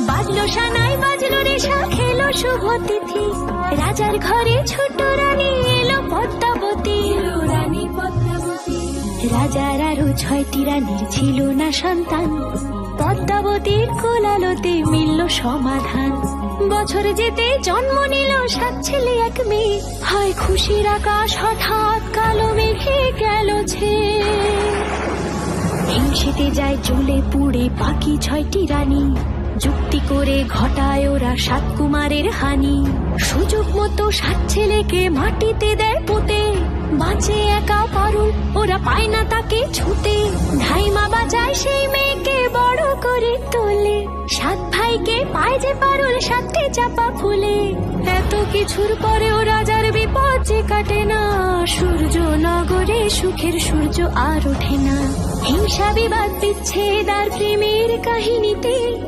বাজলো সানাই বাজলো রেশা খেলো শুভ তিথি, রাজার ঘরে ছোট রানী এলো পদ্মাবতী। রানী পদ্মাবতী। রাজার আরো 6টি রানীর ছিল না সন্তান, পদ্মাবতীর কোলালোতে মিলল সমাধান। বছর যেতে জন্ম নিল 7 ছেলে 1 মেয়ে, হয় খুশির আকাশ হঠাৎ কালো মেঘে গেল ছেয়ে। হিংসেতে যায় জ্বলে পুড়ে বাকি 6টি রানী, যুক্তি করে ঘটায় ওরা 7 কুমারের হানি। সুযোগ মতো 7 ছেলেকে মাটিতে দেয় পুঁতে, বাঁচে একা পারুল ওরা পায় না তাকে ছুতে। ধাইমা বাজায় সেই মেয়েকে বড় করে তোলে, 7 ভাইকে পায় যে পারুল 7টি চাপা ফুলে। এত কিছুর পরেও রাজার বিপদ যে কাটে না, সূর্য নগরে সুখের সূর্য আর ওঠে না। হিংসা বিবাদ বিচ্ছেদ আর প্রেমের কাহিনীতে